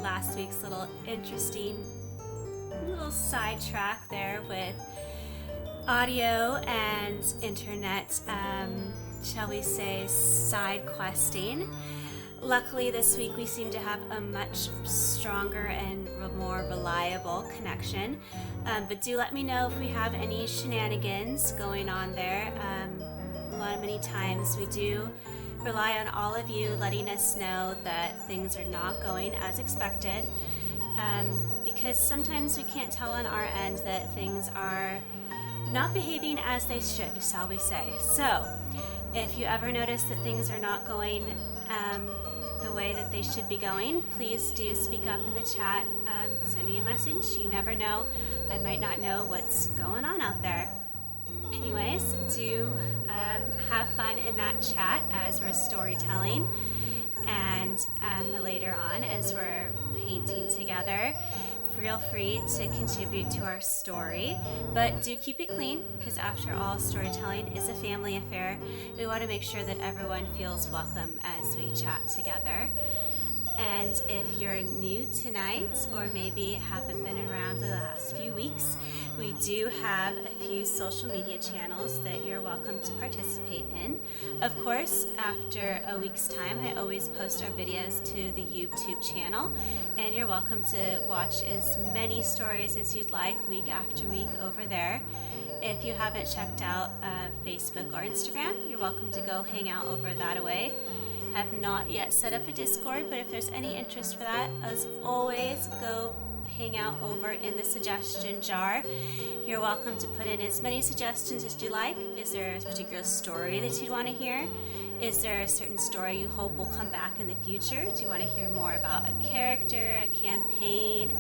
last week's little interesting little sidetrack there with audio and internet, shall we say, side questing. Luckily this week we seem to have a much stronger and more reliable connection, but do let me know if we have any shenanigans going on there. Many times we do rely on all of you letting us know that things are not going as expected, because sometimes we can't tell on our end that things are not behaving as they should, shall we say. So if you ever notice that things are not going the way that they should be going, please do speak up in the chat. Send me a message. You never know, I might not know what's going on out there. Anyways, do have fun in that chat as we're storytelling, and later on as we're painting together. Feel free to contribute to our story, but do keep it clean, because after all, storytelling is a family affair. We want to make sure that everyone feels welcome as we chat together. And if you're new tonight, or maybe haven't been around the last few weeks, we do have a few social media channels that you're welcome to participate in. Of course, after a week's time, I always post our videos to the YouTube channel, and you're welcome to watch as many stories as you'd like week after week over there. If you haven't checked out Facebook or Instagram, you're welcome to go hang out over that way. Have not yet set up a Discord, but if there's any interest for that, as always, go hang out over in the suggestion jar. You're welcome to put in as many suggestions as you like. Is there a particular story that you want to hear? Is there a certain story you hope will come back in the future? Do you want to hear more about a character, a campaign,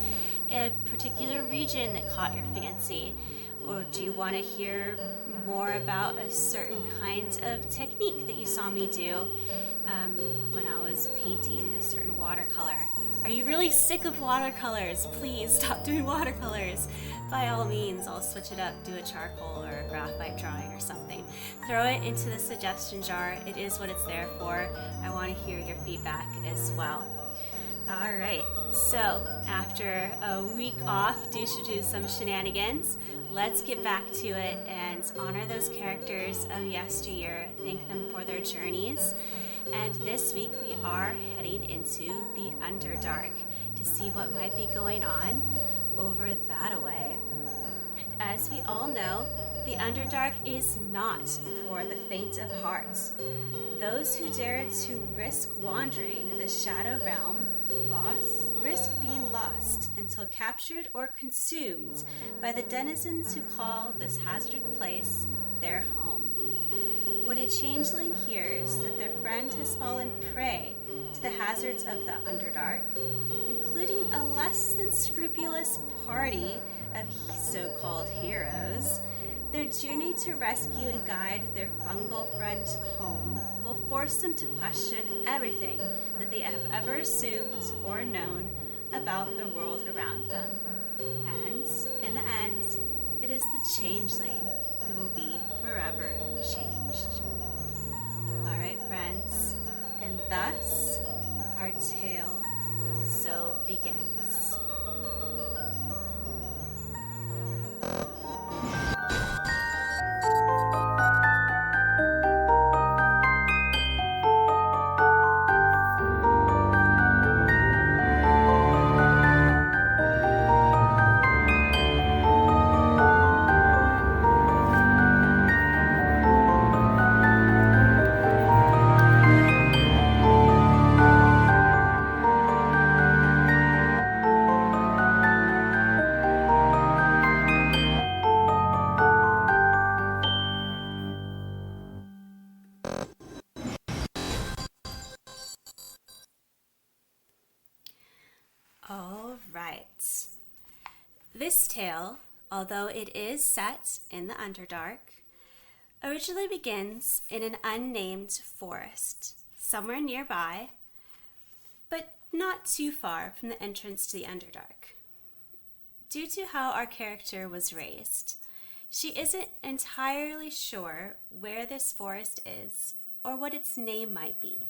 a particular region that caught your fancy? Or do you want to hear more about a certain kind of technique that you saw me do when I was painting a certain watercolor? Are you really sick of watercolors? Please stop doing watercolors. By all means, I'll switch it up, do a charcoal or a graphite drawing or something. Throw it into the suggestion jar. It is what it's there for. I want to hear your feedback as well. Alright, so after a week off due to some shenanigans, let's get back to it and honor those characters of yesteryear, thank them for their journeys. And this week we are heading into the Underdark to see what might be going on over that-a-way. And as we all know, the Underdark is not for the faint of heart. Those who dare to risk wandering the Shadow Realm risk being lost until captured or consumed by the denizens who call this hazardous place their home. When a changeling hears that their friend has fallen prey to the hazards of the Underdark, including a less than scrupulous party of so-called heroes, their journey to rescue and guide their fungal friend home will force them to question everything that they have ever assumed or known about the world around them. And in the end, it is the changeling who will be forever changed. Alright, friends, and thus our tale so begins. This tale, although it is set in the Underdark, originally begins in an unnamed forest, somewhere nearby, but not too far from the entrance to the Underdark. Due to how our character was raised, she isn't entirely sure where this forest is or what its name might be.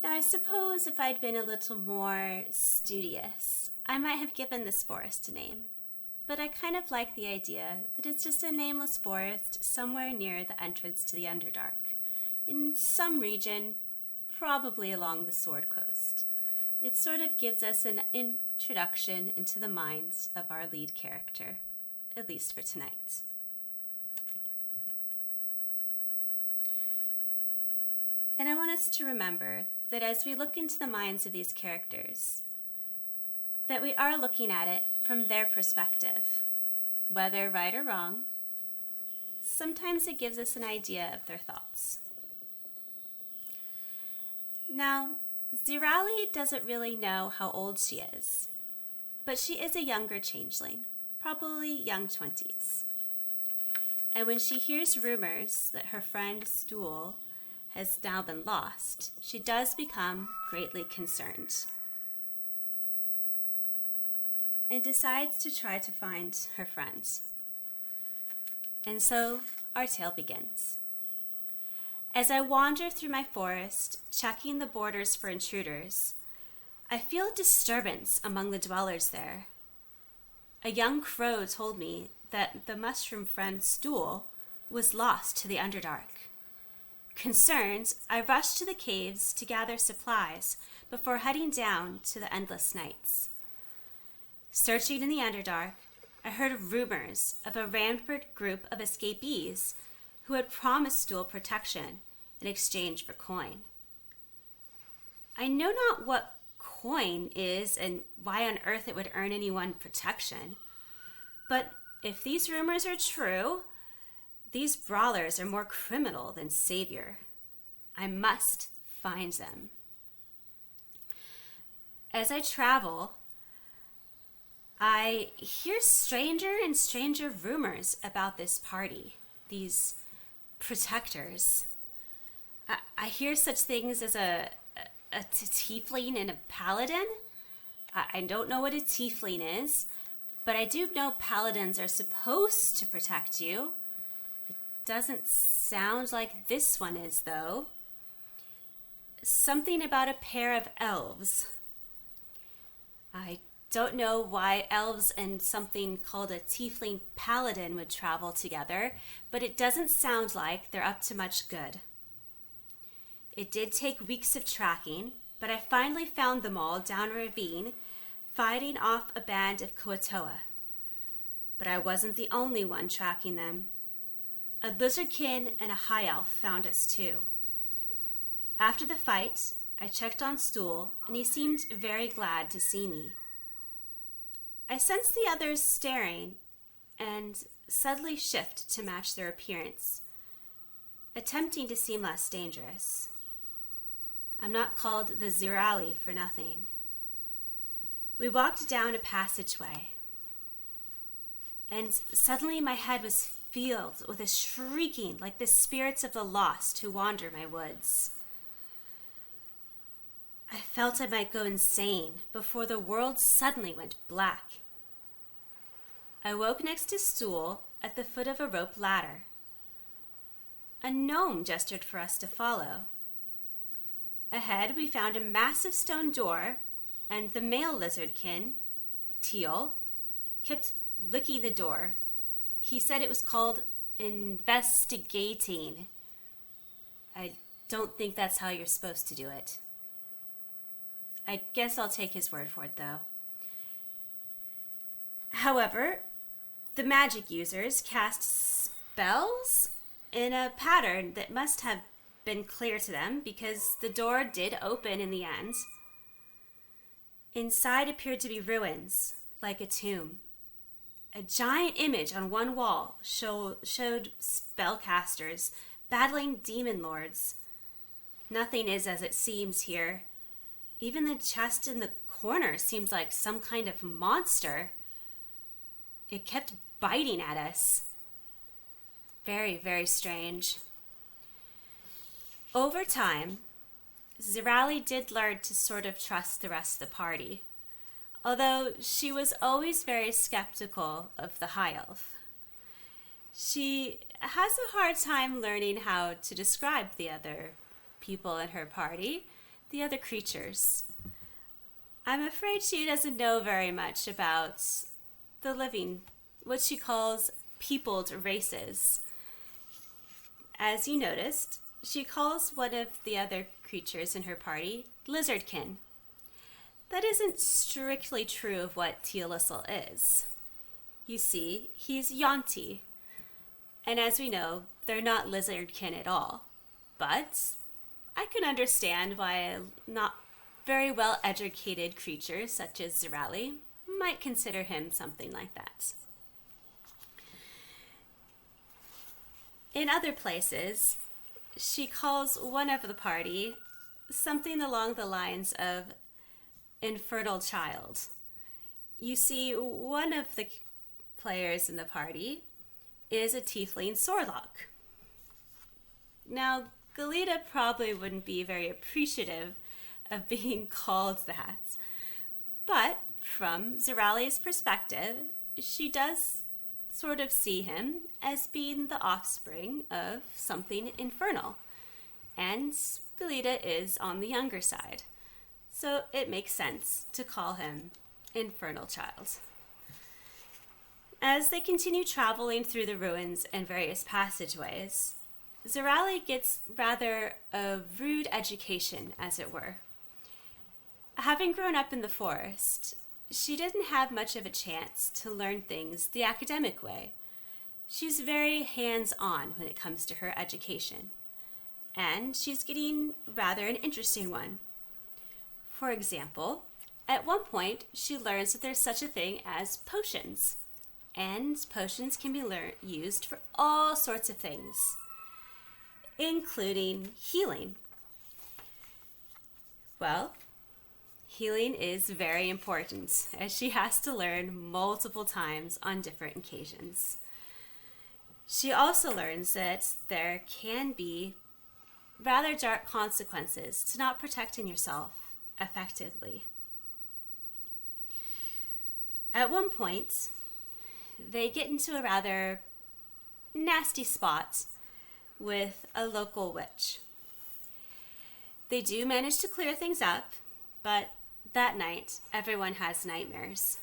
Now, I suppose if I'd been a little more studious, I might have given this forest a name. But I kind of like the idea that it's just a nameless forest somewhere near the entrance to the Underdark, in some region, probably along the Sword Coast. It sort of gives us an introduction into the minds of our lead character, at least for tonight. And I want us to remember that as we look into the minds of these characters, that we are looking at it from their perspective. Whether right or wrong, sometimes it gives us an idea of their thoughts. Now, Cirali doesn't really know how old she is, but she is a younger changeling, probably young 20s. And when she hears rumors that her friend Stool has now been lost, she does become greatly concerned and decides to try to find her friend. And so our tale begins. As I wander through my forest, checking the borders for intruders, I feel a disturbance among the dwellers there. A young crow told me that the mushroom friend Stool was lost to the Underdark. Concerned, I rushed to the caves to gather supplies before heading down to the endless nights. Searching in the Underdark, I heard rumors of a rampant group of escapees who had promised Stool protection in exchange for coin. I know not what coin is and why on earth it would earn anyone protection, but if these rumors are true, these brawlers are more criminal than savior. I must find them. As I travel, I hear stranger and stranger rumors about this party, these protectors. I hear such things as a tiefling and a paladin. I don't know what a tiefling is, but I do know paladins are supposed to protect you. Doesn't sound like this one is, though. Something about a pair of elves. I don't know why elves and something called a tiefling paladin would travel together, but it doesn't sound like they're up to much good. It did take weeks of tracking, but I finally found them all down a ravine, fighting off a band of Koatoa. But I wasn't the only one tracking them. A lizardkin and a high elf found us too. After the fight, I checked on Stool, and he seemed very glad to see me. I sensed the others staring and subtly shift to match their appearance, attempting to seem less dangerous. I'm not called the Cirali for nothing. We walked down a passageway, and suddenly my head was filled with a shrieking like the spirits of the lost who wander my woods. I felt I might go insane before the world suddenly went black. I woke next to Stool at the foot of a rope ladder. A gnome gestured for us to follow. Ahead, we found a massive stone door, and the male lizardkin, Teal, kept licking the door. He said it was called investigating. I don't think that's how you're supposed to do it. I guess I'll take his word for it, though. However, the magic users cast spells in a pattern that must have been clear to them because the door did open in the end. Inside appeared to be ruins, like a tomb. A giant image on one wall showed spellcasters battling demon lords. Nothing is as it seems here. Even the chest in the corner seems like some kind of monster. It kept biting at us. Very, very strange. Over time, Cirali did learn to sort of trust the rest of the party, although she was always very skeptical of the high elf. She has a hard time learning how to describe the other people in her party. the other creatures. I'm afraid she doesn't know very much about the living, what she calls peopled races. As you noticed, she calls one of the other creatures in her party lizardkin. That isn't strictly true of what Tealisal is. You see, he's Yonti, and as we know, they're not lizardkin at all. But I can understand why a not very well-educated creature such as Cirali might consider him something like that. In other places, she calls one of the party something along the lines of infertile child. You see, one of the players in the party is a tiefling Sorlock. Now, Galita probably wouldn't be very appreciative of being called that, but from Cirali's perspective, she does sort of see him as being the offspring of something infernal, and Galita is on the younger side, so it makes sense to call him Infernal Child. As they continue traveling through the ruins and various passageways, Cirali gets rather a rude education, as it were. Having grown up in the forest, she didn't have much of a chance to learn things the academic way. She's very hands-on when it comes to her education, and she's getting rather an interesting one. For example, at one point, she learns that there's such a thing as potions, and potions can be used for all sorts of things, including healing. Well, healing is very important, as she has to learn multiple times on different occasions. She also learns that there can be rather dark consequences to not protecting yourself effectively. At one point, they get into a rather nasty spot with a local witch. They do manage to clear things up, but that night, everyone has nightmares.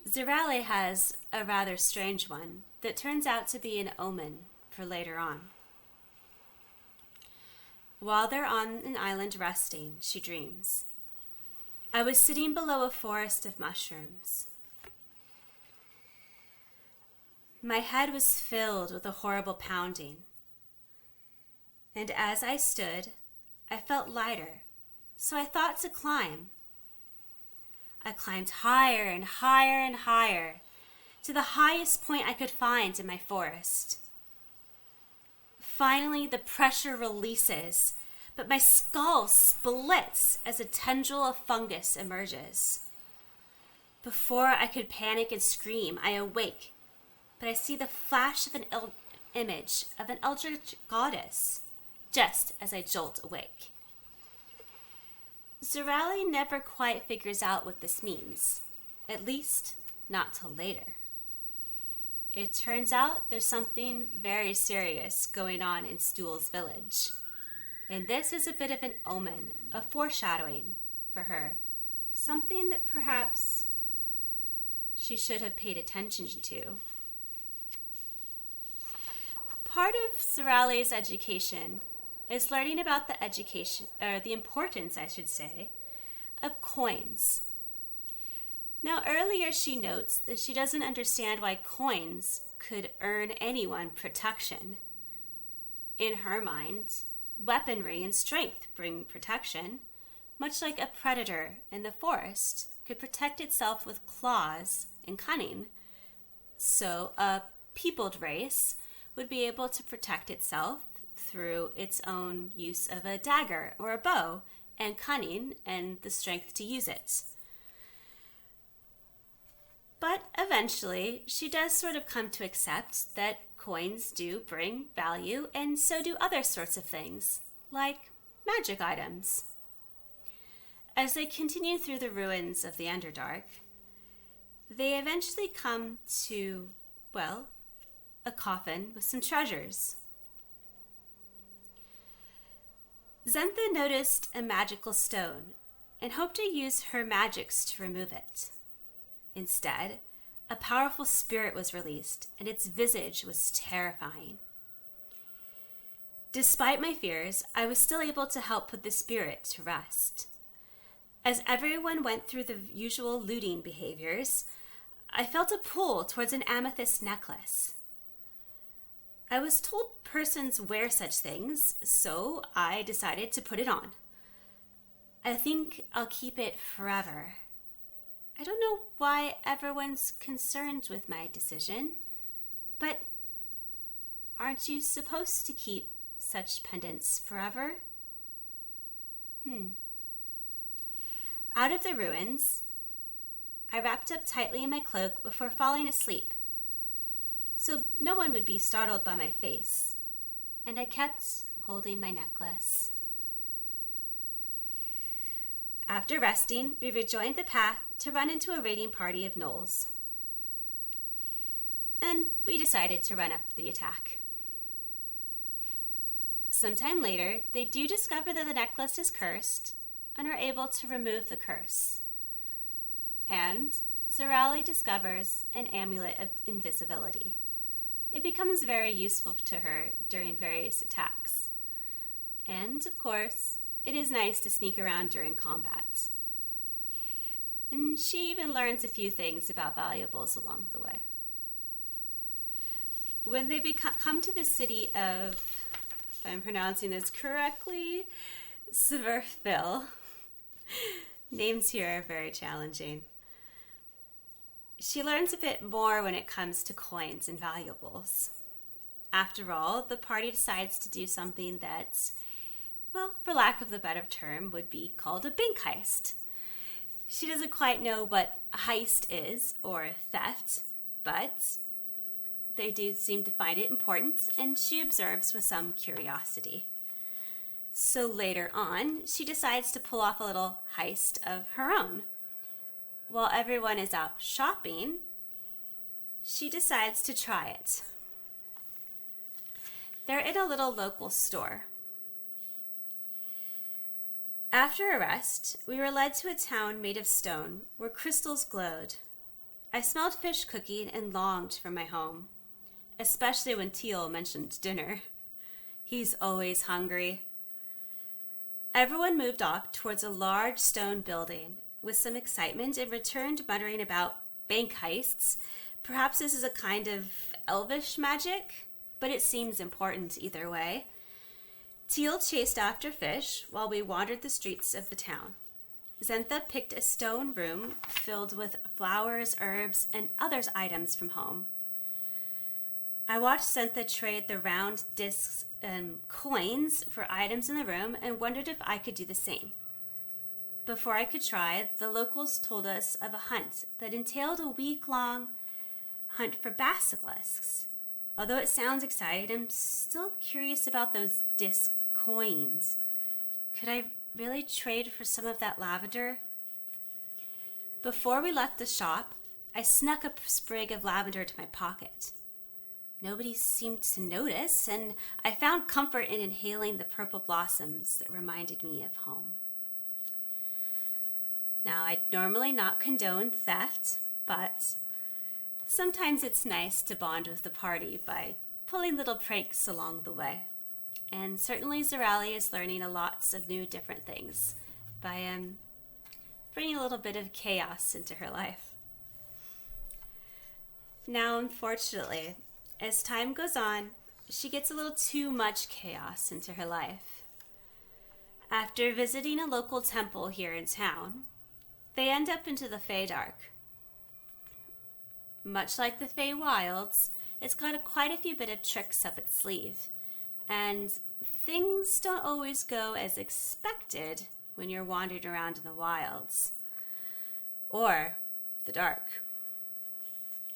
Cirali has a rather strange one that turns out to be an omen for later on. While they're on an island resting, she dreams. I was sitting below a forest of mushrooms. My head was filled with a horrible pounding, and as I stood, I felt lighter, so I thought to climb. I climbed higher and higher and higher, to the highest point I could find in my forest. Finally, the pressure releases, but my skull splits as a tendril of fungus emerges. Before I could panic and scream, I awake, but I see the flash of an image of an eldritch goddess, just as I jolt awake. Cirali never quite figures out what this means, at least not till later. It turns out there's something very serious going on in Stool's village, and this is a bit of an omen, a foreshadowing for her, something that perhaps she should have paid attention to. Part of Cirali's education is learning about the importance, I should say, of coins. Now, earlier she notes that she doesn't understand why coins could earn anyone protection. In her mind, weaponry and strength bring protection, much like a predator in the forest could protect itself with claws and cunning. So a peopled race would be able to protect itself through its own use of a dagger or a bow and cunning and the strength to use it. But eventually, she does sort of come to accept that coins do bring value, and so do other sorts of things, like magic items. As they continue through the ruins of the Underdark, they eventually come to, well, a coffin with some treasures. Zentha noticed a magical stone and hoped to use her magics to remove it. Instead, a powerful spirit was released, and its visage was terrifying. Despite my fears, I was still able to help put the spirit to rest. As everyone went through the usual looting behaviors, I felt a pull towards an amethyst necklace. I was told persons wear such things, so I decided to put it on. I think I'll keep it forever. I don't know why everyone's concerned with my decision, but aren't you supposed to keep such pendants forever? Out of the ruins, I wrapped up tightly in my cloak before falling asleep, so no one would be startled by my face, and I kept holding my necklace. After resting, we rejoined the path to run into a raiding party of gnolls, and we decided to run up the attack. Sometime later, they do discover that the necklace is cursed and are able to remove the curse. And Cirali discovers an amulet of invisibility. It becomes very useful to her during various attacks. And, of course, it is nice to sneak around during combat. And she even learns a few things about valuables along the way. When they come to the city of, if I'm pronouncing this correctly, Sverfil. Names here are very challenging. She learns a bit more when it comes to coins and valuables. After all, the party decides to do something that's, well, for lack of the better term, would be called a bank heist. She doesn't quite know what a heist is or theft, but they do seem to find it important, and she observes with some curiosity. So later on, she decides to pull off a little heist of her own. While everyone is out shopping, she decides to try it. They're in a little local store. After a rest, we were led to a town made of stone where crystals glowed. I smelled fish cooking and longed for my home, especially when Teal mentioned dinner. He's always hungry. Everyone moved off towards a large stone building with some excitement and returned muttering about bank heists. Perhaps this is a kind of elvish magic, but it seems important either way. Teal chased after fish while we wandered the streets of the town. Zentha picked a stone room filled with flowers, herbs, and other items from home. I watched Zentha trade the round discs and coins for items in the room and wondered if I could do the same. Before I could try, the locals told us of a hunt that entailed a week-long hunt for basilisks. Although it sounds exciting, I'm still curious about those disc coins. Could I really trade for some of that lavender? Before we left the shop, I snuck a sprig of lavender into my pocket. Nobody seemed to notice, and I found comfort in inhaling the purple blossoms that reminded me of home. Now, I'd normally not condone theft, but sometimes it's nice to bond with the party by pulling little pranks along the way. And certainly Cirali is learning lots of new different things by bringing a little bit of chaos into her life. Now, unfortunately, as time goes on, she gets a little too much chaos into her life. After visiting a local temple here in town, they end up into the Underdark. Much like the Fey Wilds, it's got quite a few bit of tricks up its sleeve, and things don't always go as expected when you're wandering around in the wilds or the dark.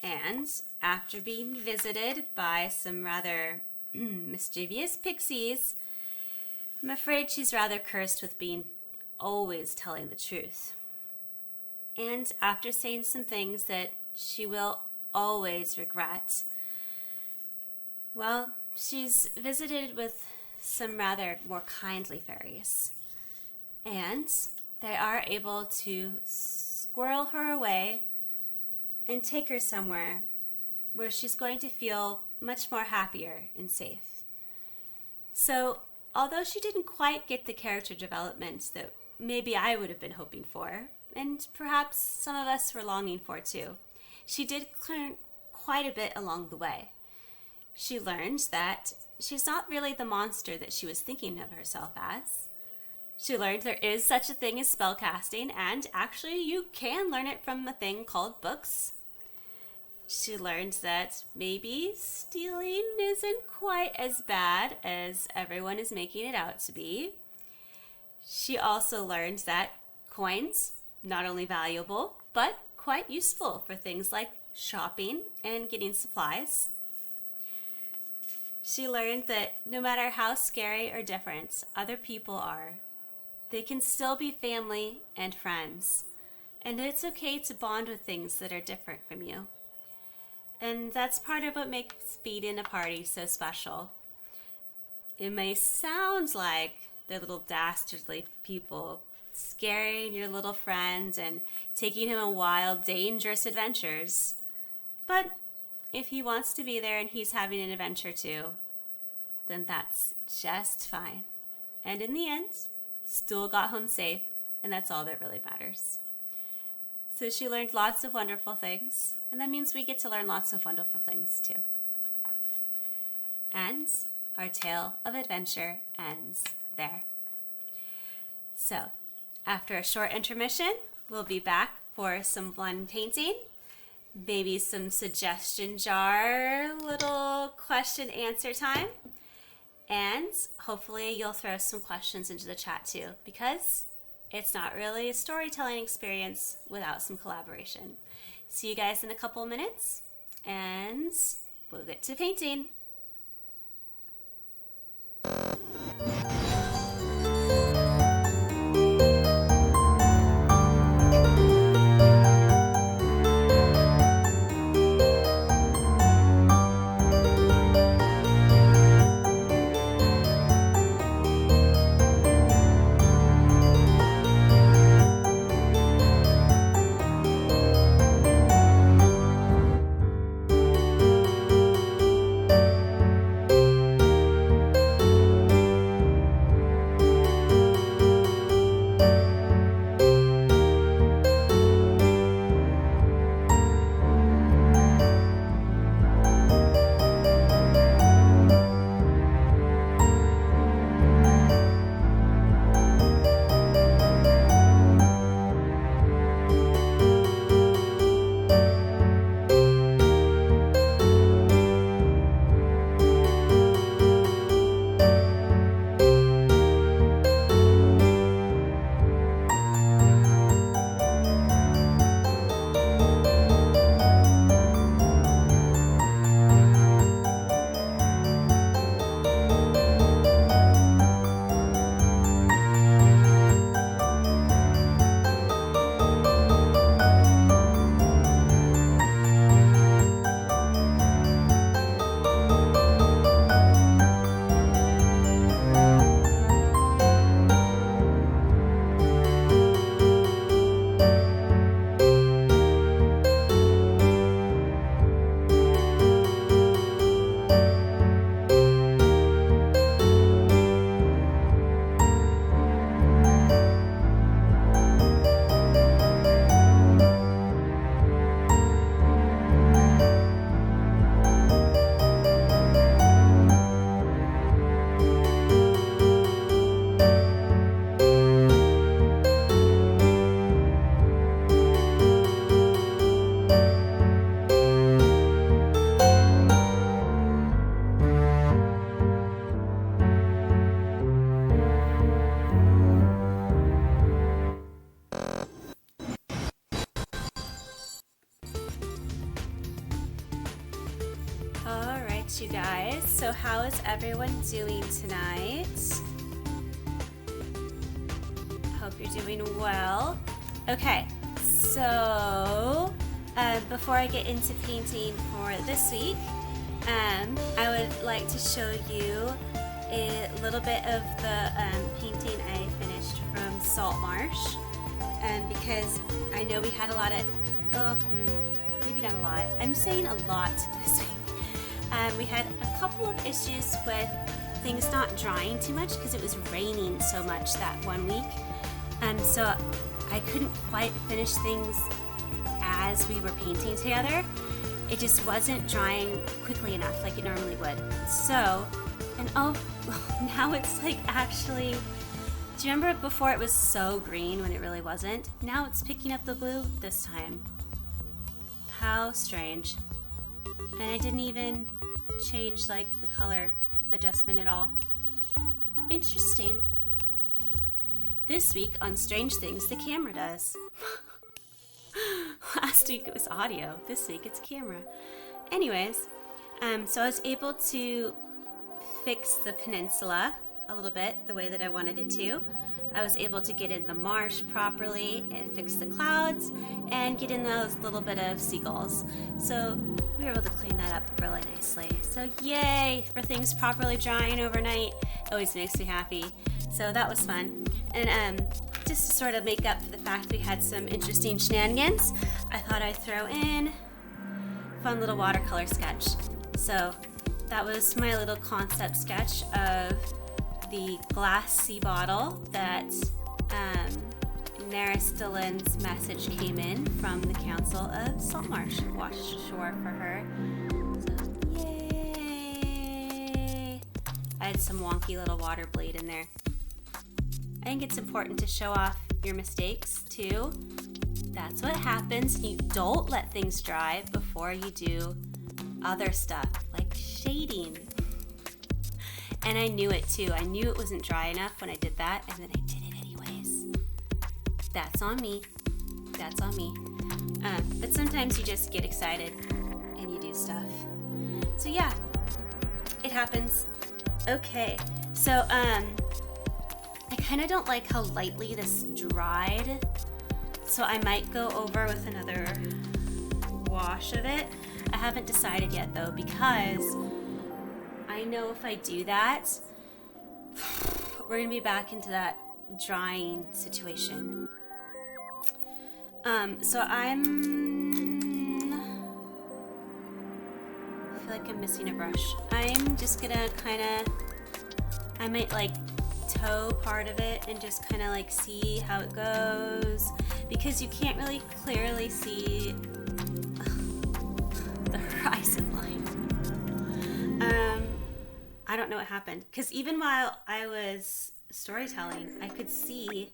And after being visited by some rather mischievous pixies, I'm afraid she's rather cursed with being always telling the truth. And after saying some things that she will always regret, well, she's visited with some rather more kindly fairies. And they are able to squirrel her away and take her somewhere where she's going to feel much more happier and safe. So, although she didn't quite get the character development that maybe I would have been hoping for, and perhaps some of us were longing for too, she did learn quite a bit along the way. She learned that she's not really the monster that she was thinking of herself as. She learned there is such a thing as spellcasting, and actually you can learn it from a thing called books. She learned that maybe stealing isn't quite as bad as everyone is making it out to be. She also learned that coins, not only valuable, but quite useful for things like shopping and getting supplies. She learned that no matter how scary or different other people are, they can still be family and friends, and it's okay to bond with things that are different from you. And that's part of what makes being a party so special. It may sound like they're little dastardly people scaring your little friend and taking him on wild, dangerous adventures, but if he wants to be there and he's having an adventure too, then that's just fine. And in the end, still got home safe, and that's all that really matters. So she learned lots of wonderful things, and that means we get to learn lots of wonderful things too. And our tale of adventure ends there. So, after a short intermission, we'll be back for some fun painting, maybe some suggestion jar, little question answer time, and hopefully you'll throw some questions into the chat too, because it's not really a storytelling experience without some collaboration. See you guys in a couple of minutes, and we'll get to painting. You guys, so how is everyone doing tonight? Hope you're doing well. Okay, so before I get into painting for this week, I would like to show you a little bit of the painting I finished from Salt Marsh, because I know we had a lot of, maybe not a lot, I'm saying a lot this week. We had a couple of issues with things not drying too much because it was raining so much that one week. So I couldn't quite finish things as we were painting together. It just wasn't drying quickly enough like it normally would. So, and now it's like actually, do you remember before it was so green when it really wasn't? Now it's picking up the blue this time. How strange. And I didn't even change like the color adjustment at all. Interesting. This week on Strange Things, the camera does. Last week it was audio. This week it's camera. Anyways, so I was able to fix the peninsula a little bit the way that I wanted it to. I was able to get in the marsh properly and fix the clouds and get in those little bit of seagulls. So we were able to clean that up really nicely. So yay for things properly drying overnight. Always makes me happy. So that was fun. And just to sort of make up for the fact we had some interesting shenanigans, I thought I'd throw in a fun little watercolor sketch. So that was my little concept sketch of the glass sea bottle that Neris Dillon's message came in from the Council of Saltmarsh washed ashore for her. So, yay! I had some wonky little water bleed in there. I think it's important to show off your mistakes too. That's what happens. You don't let things dry before you do other stuff like shading. And I knew it too. I knew it wasn't dry enough when I did that, and then I did it anyways. That's on me. That's on me. But sometimes you just get excited and you do stuff. So yeah, it happens. Okay, so I kind of don't like how lightly this dried, so I might go over with another wash of it. I haven't decided yet though, because I know if I do that, we're gonna be back into that drying situation. So I feel like I'm missing a brush. I'm just gonna I might like toe part of it and just kind of like see how it goes, because you can't really clearly see the horizon line. I don't know what happened, because even while I was storytelling, I could see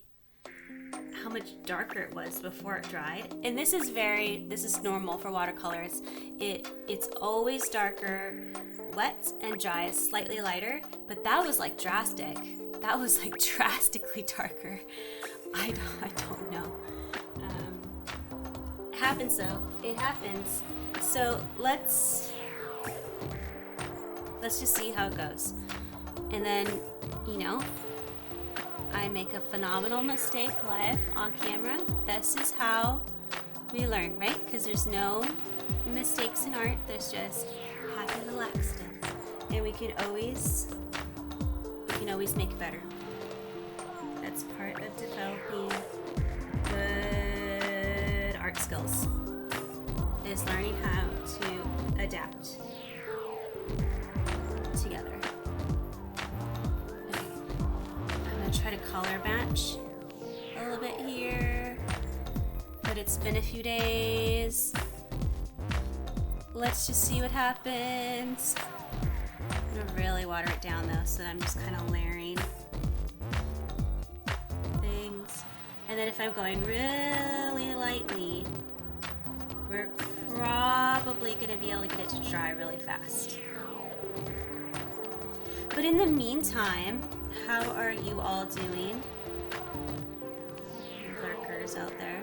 how much darker it was before it dried. And this is normal for watercolors. It's always darker, wet and dry is slightly lighter, but that was like drastic. That was like drastically darker. I don't know. It happens though. It happens. So let's just see how it goes. And then, I make a phenomenal mistake live on camera. This is how we learn, right? Because there's no mistakes in art. There's just happy little accidents. And we can always make it better. That's part of developing good art skills, is learning how to adapt together. Okay. I'm gonna try to color match a little bit here, but it's been a few days. Let's just see what happens. I'm gonna really water it down though, so that I'm just kind of layering things. And then if I'm going really lightly, we're probably gonna be able to get it to dry really fast. But in the meantime, how are you all doing? Lurkers out there.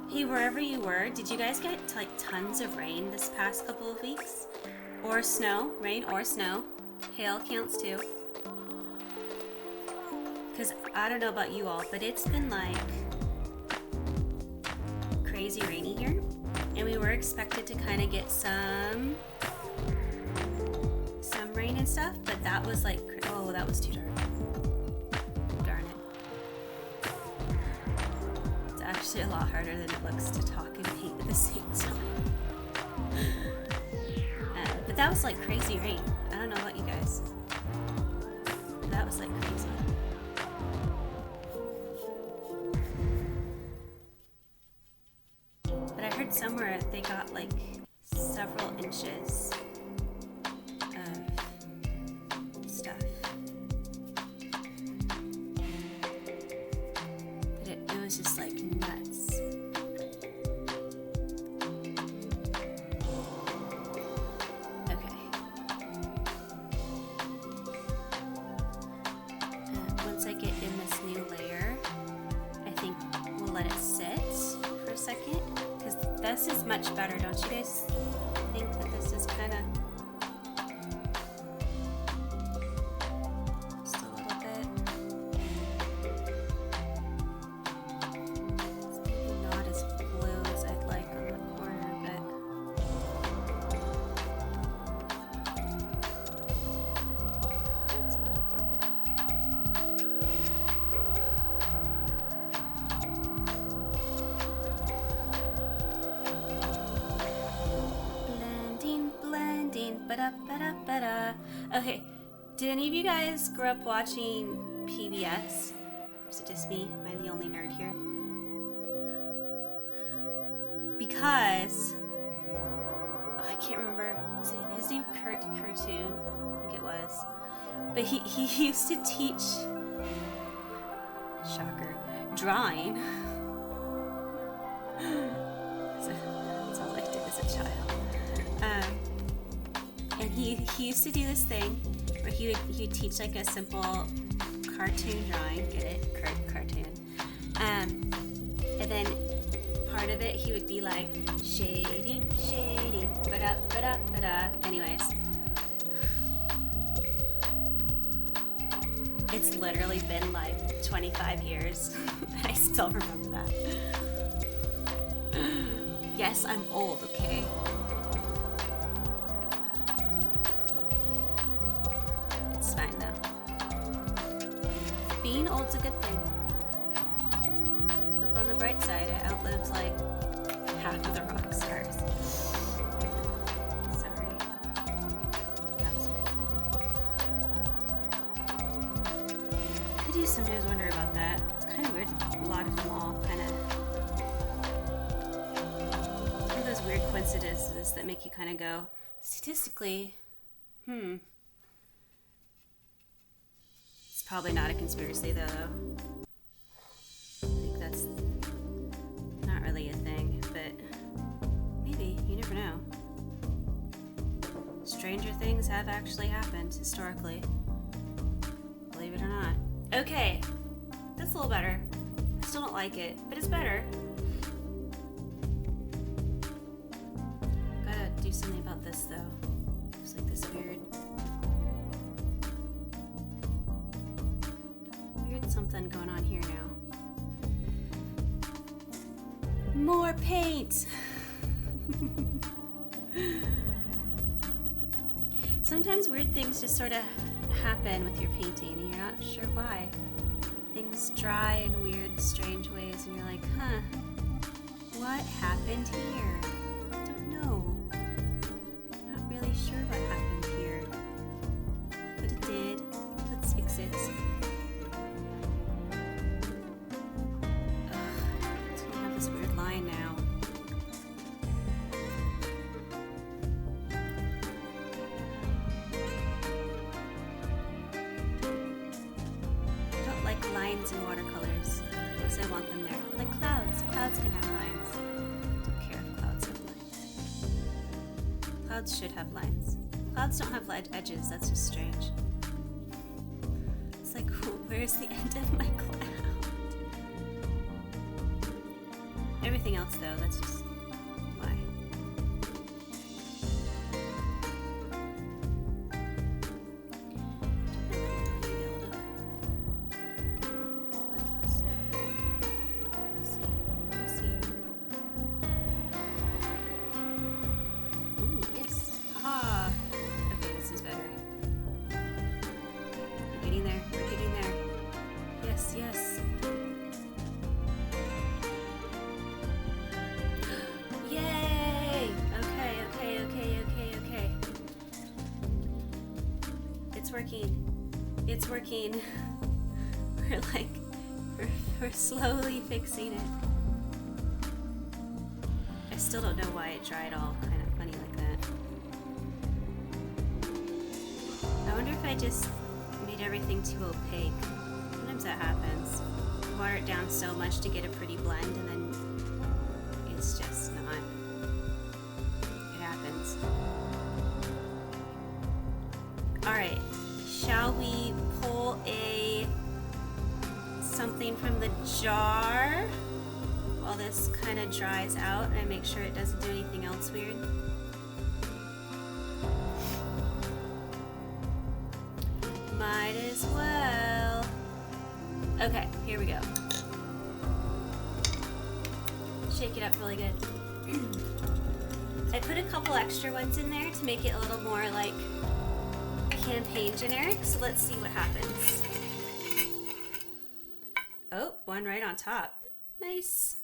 Hey, wherever you were, did you guys get like tons of rain this past couple of weeks? Or snow, rain or snow. Hail counts too. Because I don't know about you all, but it's been like crazy rainy here. And we were expected to kind of get some rain drawing and stuff, but that was like, oh, that was too dark. Darn it. It's actually a lot harder than it looks to talk and paint at the same time. But that was like crazy rain. I don't know about you guys. That was like crazy. But I heard somewhere they got like several inches of stuff. But it was just like nuts. Okay. Once I get in this new layer, I think we'll let it sit for a second. Because this is much better, don't you guys think that this is kind of just a little bit? It's maybe not as blue as I'd like on the corner, but it's a little more blue. Blending, ba-da. Okay, did any of you guys grow up watching PBS? Or is it just me? Am I the only nerd here? Because I can't remember. Is it his name? Cartoon? I think it was. But he used to teach, shocker, drawing. That's all I did as a child. And he used to do this thing where he would teach like a simple cartoon drawing. Get it? Cartoon. And then part of it he would be like shading, ba-da. Anyways, it's literally been like 25 years and I still remember that. Yes, I'm old, okay? It's fine though. Being old's a good thing. Look on the bright side, it outlived like half of the rock stars. Sorry. That was horrible. I do sometimes wonder about that. It's kind of weird. A lot of them all kind of... One of those weird coincidences that make you kind of go, statistically, It's probably not a conspiracy though. I think that's not really a thing, but maybe, you never know. Stranger things have actually happened historically. Believe it or not. Okay, that's a little better. I still don't like it, but it's better. Gotta do something about this though. There's like this weird something going on here now. More paint! Sometimes weird things just sort of happen with your painting and you're not sure why. Things dry in weird, strange ways and you're like, what happened here? I don't know. Not really sure what happened here. But it did. Let's fix it. This weird line now. I don't like lines in watercolors because I want them there. Like clouds. Clouds can have lines. Don't care if clouds have lines. Clouds should have lines. Clouds don't have edges. That's just strange. It's like, where's the end of my cloud? Everything else, though, that's just why. We'll see. Ooh, yes. Haha. Okay, this is better. working. It's working. We're slowly fixing it. I still don't know why it dried all kind of funny like that. I wonder if I just made everything too opaque. Sometimes that happens. Water it down so much to get a pretty blend, and then it's just not. It happens. Alright, shall we pull something from the jar while this kind of dries out and I make sure it doesn't do anything else weird? Might as well. Okay, here we go. Shake it up really good. I put a couple extra ones in there to make it a little more like campaign generic, so let's see what happens. Oh, one right on top. Nice.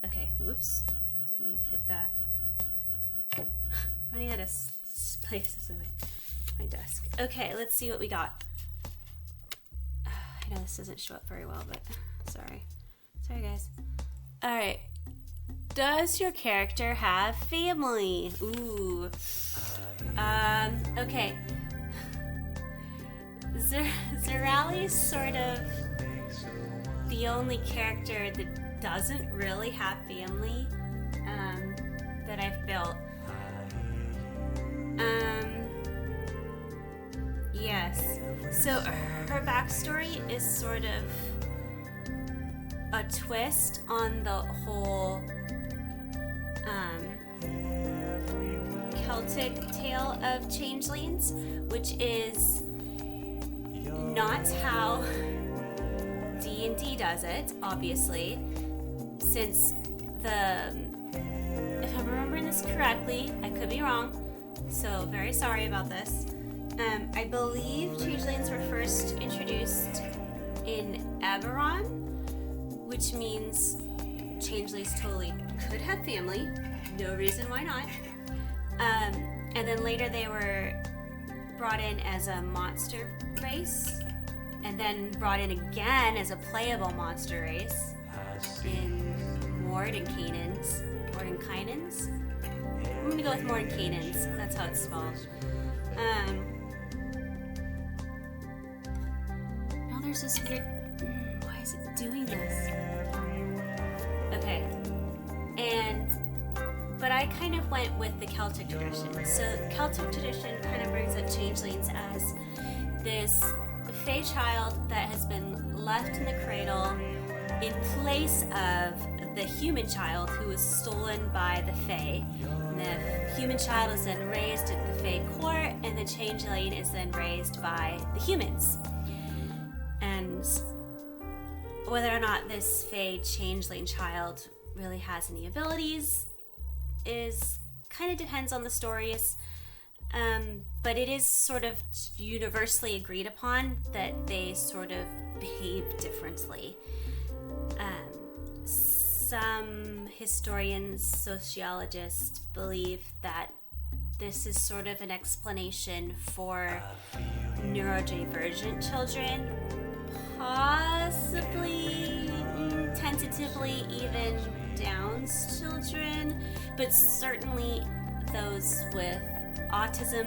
Okay, whoops. Didn't mean to hit that. Funny how to place this in my desk. Okay, let's see what we got. I know this doesn't show up very well, but sorry. Sorry, guys. Alright. Does your character have family? Ooh. Okay. Cirali's sort of the only character that doesn't really have family that I've built. Yes. So her backstory is sort of a twist on the whole Celtic tale of changelings, which is not how D&D does it, obviously, since if I'm remembering this correctly, I could be wrong, so very sorry about this. I believe changelings were first introduced in Eberron, which means changelings totally could have family, no reason why not. And then later they were brought in as a monster race, and then brought in again as a playable monster race in Mordenkainen's. I'm gonna go with Mordenkainen's. That's how it's spelled. Now there's this weird. Why is it doing this? Okay, but I kind of went with the Celtic tradition. So Celtic tradition kind of brings up changelings as this Fae child that has been left in the cradle in place of the human child who was stolen by the Fae. And the human child is then raised at the Fae court, and the changeling is then raised by the humans. And whether or not this Fae changeling child really has any abilities is kind of depends on the stories. But it is sort of universally agreed upon that they sort of behave differently. Some historians, sociologists believe that this is sort of an explanation for neurodivergent children, possibly, tentatively even Down's children, but certainly those with autism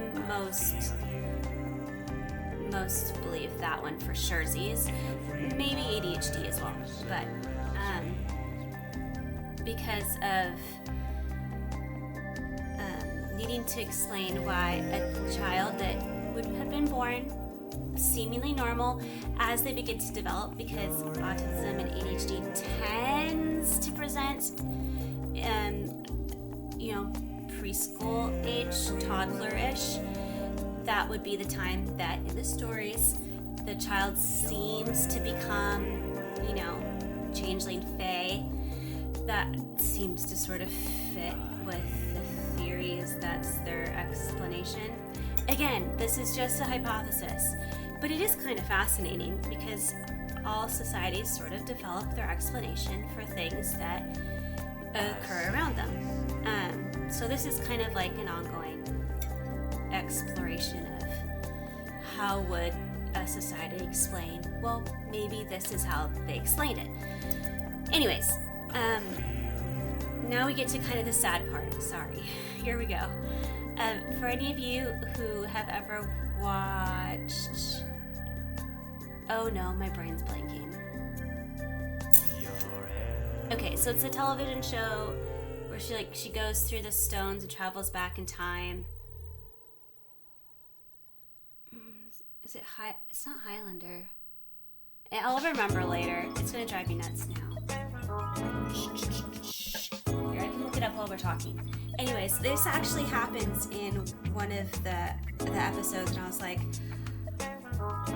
most believe that one for surezies. Maybe ADHD as well, but because of needing to explain why a child that would have been born seemingly normal as they begin to develop, because autism and ADHD tends to present preschool age, toddler-ish, that would be the time that in the stories the child seems to become, changeling fae. That seems to sort of fit with the theories. That's their explanation. Again, this is just a hypothesis, but it is kind of fascinating because all societies sort of develop their explanation for things that occur around them. So this is kind of like an ongoing exploration of how would a society explain? Well, maybe this is how they explained it. Anyways, now we get to kind of the sad part. Sorry. Here we go. For any of you who have ever watched... Oh no, my brain's blanking. Okay, so it's a television show where she goes through the stones and travels back in time. Is it It's not Highlander. I'll remember later. It's gonna drive me nuts now. Here, I can look it up while we're talking. Anyways, this actually happens in one of the episodes, and I was like,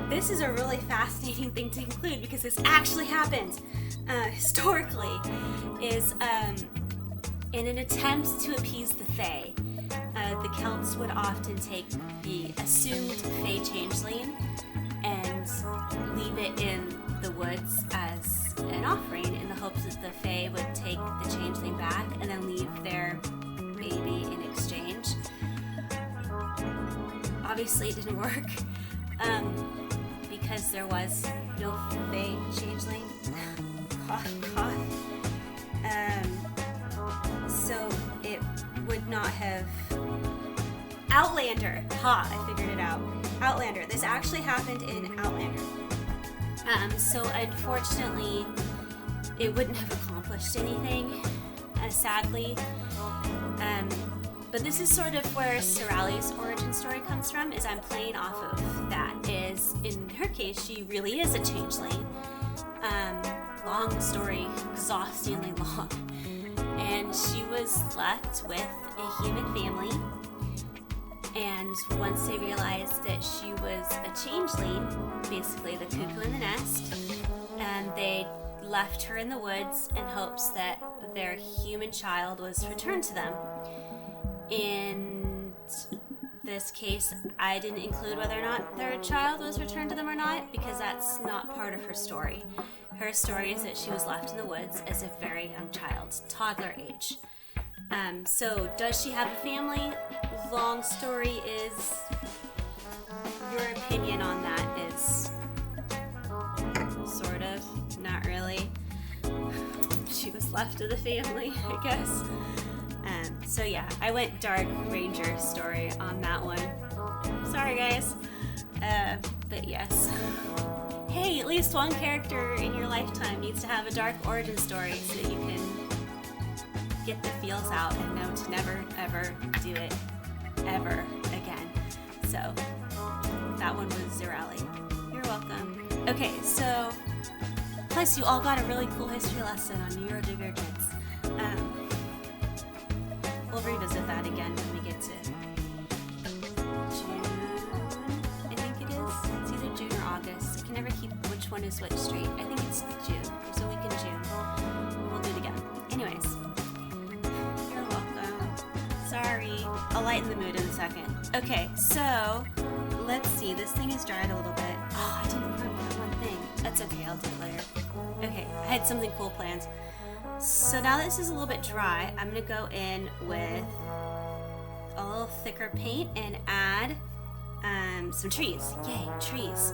this is a really fascinating thing to include because this actually happened historically. Is in an attempt to appease the Fae, the Celts would often take the assumed Fae changeling and leave it in the woods as an offering in the hopes that the Fae would take the changeling back and then leave their baby in exchange. Obviously it didn't work because there was no Fae changeling. Cough, cough. So it would not have... Outlander! Ha! I figured it out. Outlander. This actually happened in Outlander. So unfortunately, it wouldn't have accomplished anything, sadly. But this is sort of where Cirali's origin story comes from, is I'm playing off of that. Is, in her case, she really is a changeling. Long story, exhaustingly long. And she was left with a human family. And once they realized that she was a changeling, basically the cuckoo in the nest, they left her in the woods in hopes that their human child was returned to them. In this case, I didn't include whether or not their child was returned to them or not, because that's not part of her story. Her story is that she was left in the woods as a very young child, toddler age. So does she have a family? Long story is, your opinion on that is sort of, not really. She was left with a family, I guess. So yeah, I went Dark Ranger story on that one. Sorry guys. But yes. Hey, at least one character in your lifetime needs to have a dark origin story so that you can get the feels out and know to never ever do it ever again. So that one was Cirali. You're welcome. Okay, so plus you all got a really cool history lesson on neurodivergence. We'll revisit that again when we get to June, I think it is. It's either June or August. I can never keep which one is which straight. I think it's June. There's a week in June. We'll do it again. Anyways, you're welcome. Sorry. I'll lighten the mood in a second. Okay, so let's see. This thing is dried a little bit. Oh, I didn't prep that one thing. That's okay. I'll do it later. Okay, I had something cool planned. So now that this is a little bit dry, I'm going to go in with a little thicker paint and add some trees. Yay, trees.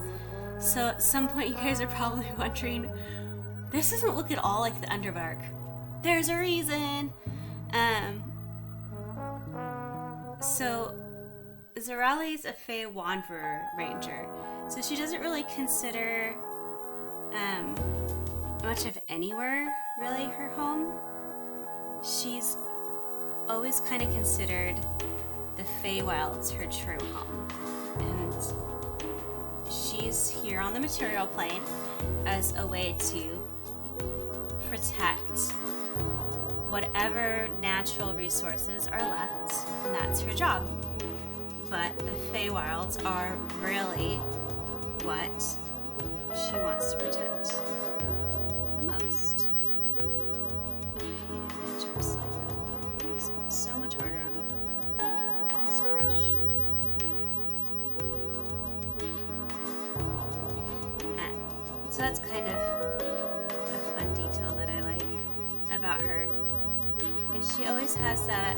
So at some point you guys are probably wondering, this doesn't look at all like the Underdark. There's a reason. So Cirali's a Fey Wanderer Ranger. So she doesn't really consider much of anywhere really her home. She's always kind of considered the Feywilds her true home, and she's here on the material plane as a way to protect whatever natural resources are left, and that's her job. But the Feywilds are really what she wants to protect the most. It jumps like that. It makes it so much harder on me. Thanks, brush. So that's kind of a fun detail that I like about her. Is she always has that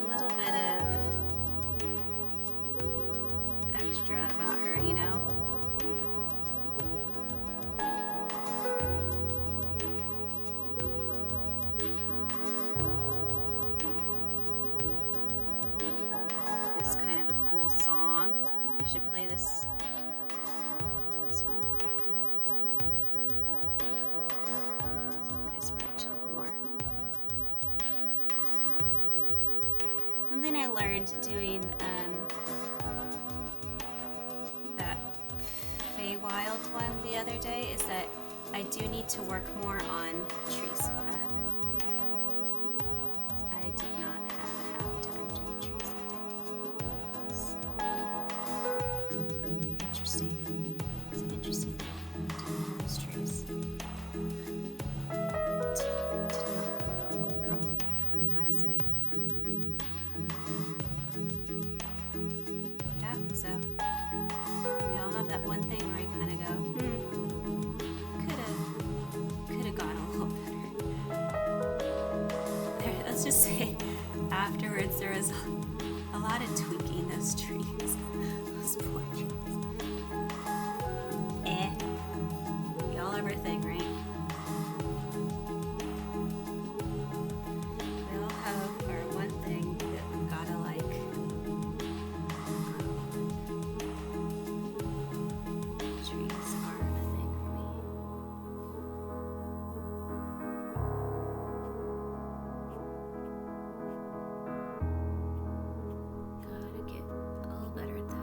little bit of I learned doing that Feywild one the other day is that I do need to work more on trees. I did not have a happy time doing trees that day. It was interesting. It's an interesting thing doing all those trees. Did not go well overall, gotta say. It happens though. We all have that one thing where you kind of go, could have gone a little better. There, let's just say, afterwards there was a lot of tweaking those trees, those poor trees. We all have our thing, right? We all have our one thing that we've gotta like. Trees are a thing for me. Gotta get a little better at that.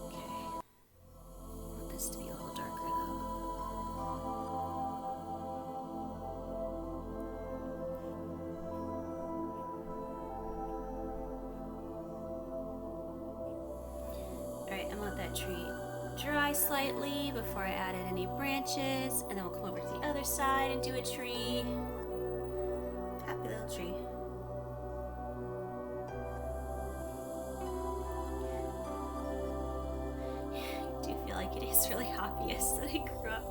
Okay. I want this to be a little darker though. Alright, I'm gonna let that tree dry slightly before I added any branches, and then we'll come over to the other side and do a tree. Happy little tree. I do feel like it is really obvious that I grew up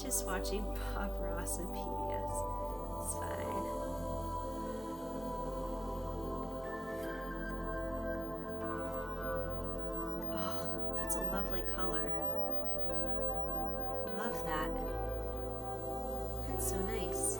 just watching Bob Ross and PBS. It's fine. Oh, that's a lovely color. I love that. That's so nice.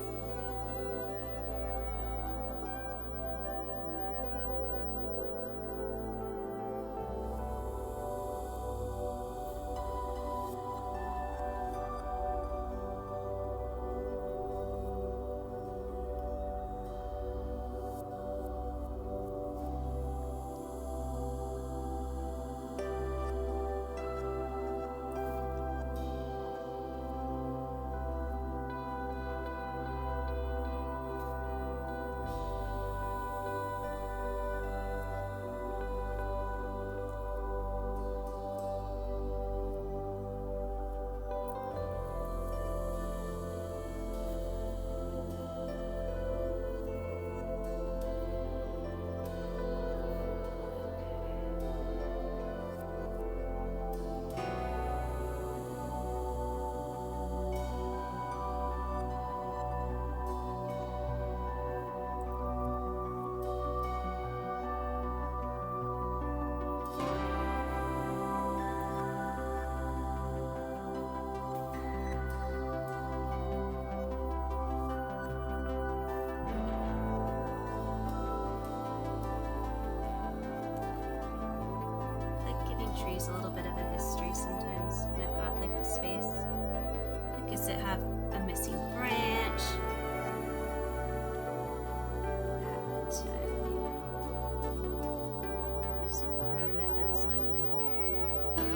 Trees a little bit of a history sometimes when I've got like the space. Like, does it have a missing branch? There's some part of it that's like not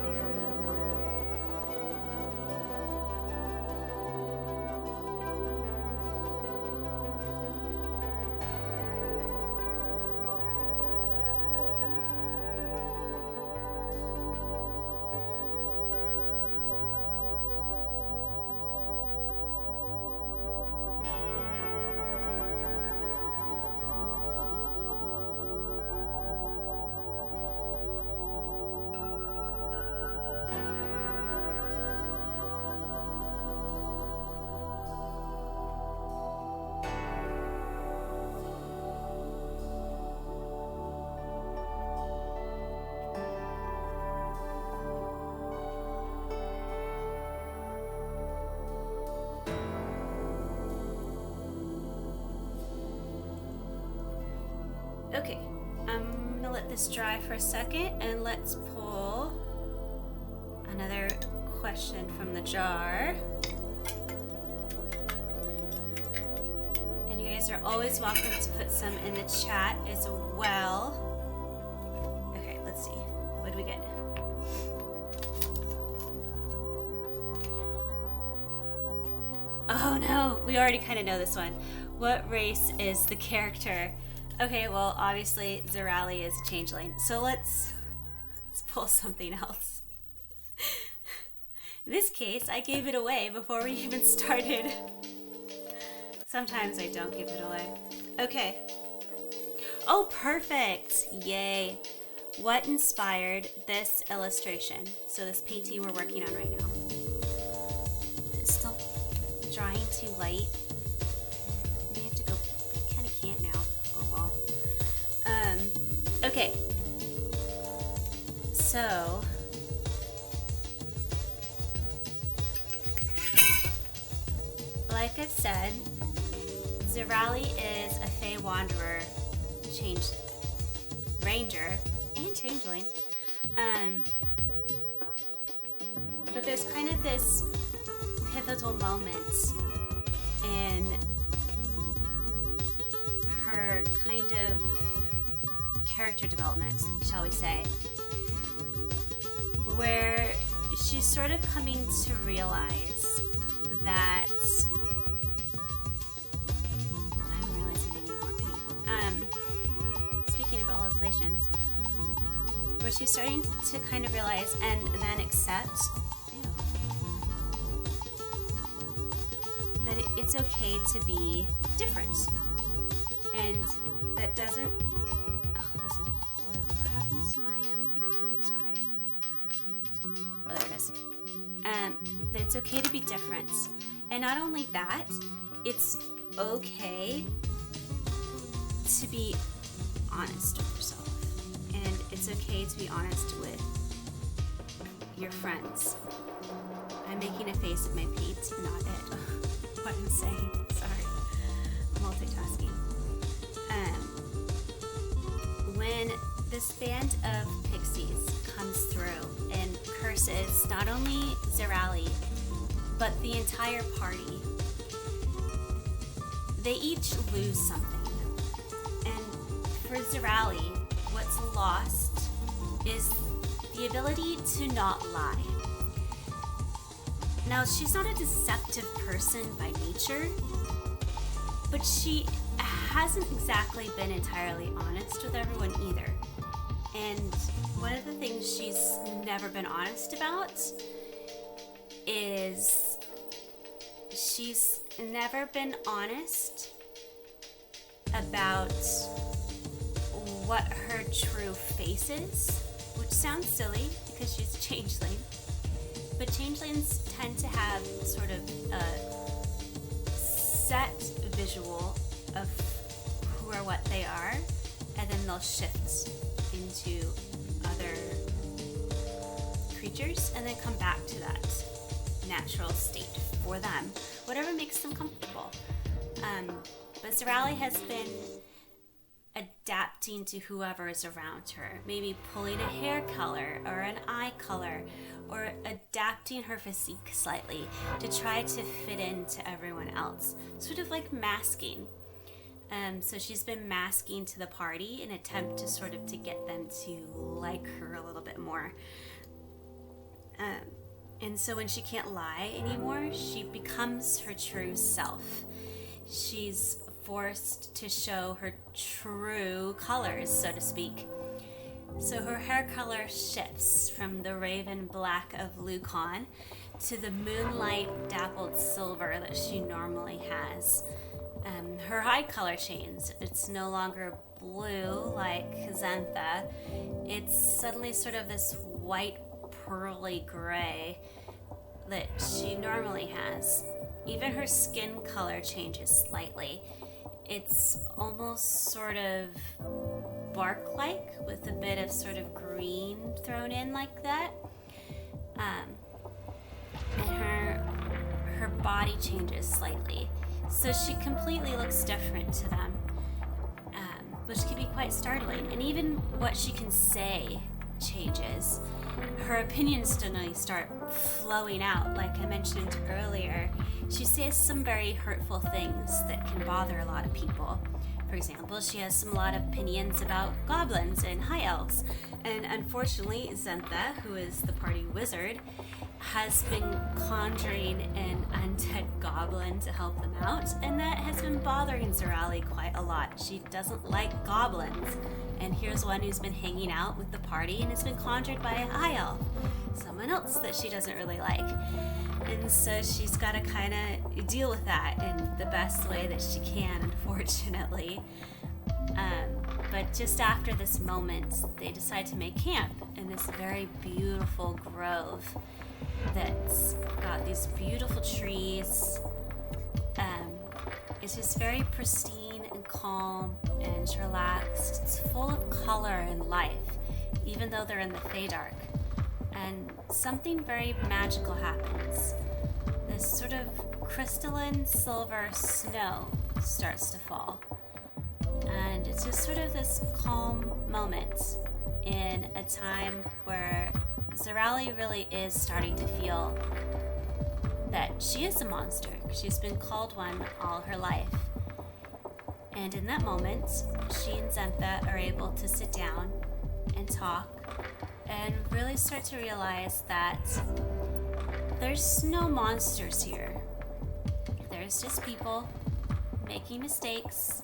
there anymore. Okay, I'm gonna let this dry for a second, and let's pull another question from the jar. And you guys are always welcome to put some in the chat as well. Okay, let's see. What do we get? Oh no, we already kind of know this one. What race is the character? Okay, well, obviously Cirali is a changeling. So let's pull something else. In this case, I gave it away before we even started. Sometimes I don't give it away. Okay. Oh, perfect. Yay. What inspired this illustration? So this painting we're working on right now. It's still drying too light. I may have to go. I kind of can't now. Oh well. Okay. So like I've said, Cirali is a Fey Wanderer, Ranger, and Changeling. But there's kind of this pivotal moment in her kind of character development, shall we say, where she's sort of coming to realize that I'm realizing I need more paint. Speaking of realizations, where she's starting to kind of realize and then accept that it's okay to be different, and that doesn't. Oh, this is blue. What happens to my it's gray. Oh, there it is. That it's okay to be different, and not only that, it's okay to be honest with yourself, and it's okay to be honest with your friends. I'm making a face at my paint, not at what I'm saying. Sorry, multitasking. When this band of pixies comes through and curses not only Cirali, but the entire party, they each lose something. And for Cirali, what's lost is the ability to not lie. Now, she's not a deceptive person by nature, but she hasn't exactly been entirely honest with everyone either. And one of the things she's never been honest about is she's never been honest about what her true face is, which sounds silly because she's a changeling. But changelings tend to have sort of a set visual of who or what they are, and then they'll shift into other creatures and then come back to that natural state for them, whatever makes them comfortable. But Cirali has been adapting to whoever is around her, maybe pulling a hair color or an eye color, or adapting her physique slightly to try to fit into everyone else, sort of like masking. So she's been masking to the party in an attempt to sort of to get them to like her a little bit more. And so when she can't lie anymore, she becomes her true self. She's forced to show her true colors, so to speak. So her hair color shifts from the raven black of Lucan to the moonlight dappled silver that she normally has. Her eye color changes. It's no longer blue like Xantha. It's suddenly sort of this white pearly gray that she normally has. Even her skin color changes slightly. It's almost sort of bark-like with a bit of sort of green thrown in like that. And her body changes slightly. So she completely looks different to them. which can be quite startling. And even what she can say changes. Her opinions suddenly start flowing out, like I mentioned earlier. She says some very hurtful things that can bother a lot of people. For example, she has a lot of opinions about goblins and high elves. And unfortunately, Zentha, who is the party wizard, has been conjuring an undead goblin to help them out, and that has been bothering Cirali quite a lot. She doesn't like goblins. And here's one who's been hanging out with the party and has been conjured by a high elf, someone else that she doesn't really like. And so she's got to kind of deal with that in the best way that she can, unfortunately. But just after this moment, they decide to make camp in this very beautiful grove that's got these beautiful trees. It's just very pristine and calm and relaxed. It's full of color and life, even though they're in the Underdark. And something very magical happens. This sort of crystalline silver snow starts to fall. And it's just sort of this calm moment in a time where Cirali really is starting to feel that she is a monster. She's been called one all her life. And in that moment, she and Zentha are able to sit down and talk and really start to realize that there's no monsters here. There's just people making mistakes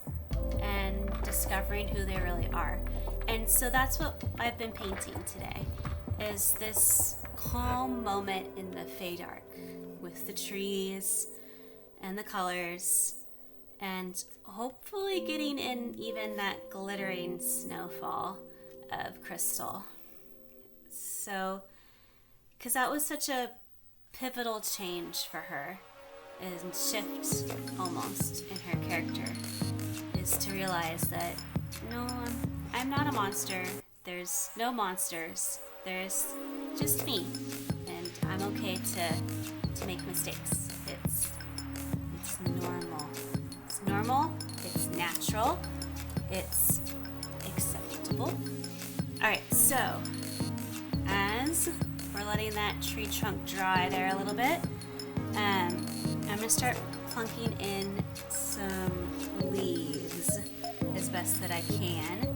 and discovering who they really are. And so that's what I've been painting today, is this calm moment in the Underdark with the trees and the colors, and hopefully getting in even that glittering snowfall of crystal. So, because that was such a pivotal change for her, and shift almost in her character, is to realize that no, I'm not a monster. There's no monsters. There's just me, and I'm okay to make mistakes. It's normal. It's normal. It's natural. It's acceptable. All right, so as we're letting that tree trunk dry there a little bit, I'm gonna start plunking in some leaves as best that I can.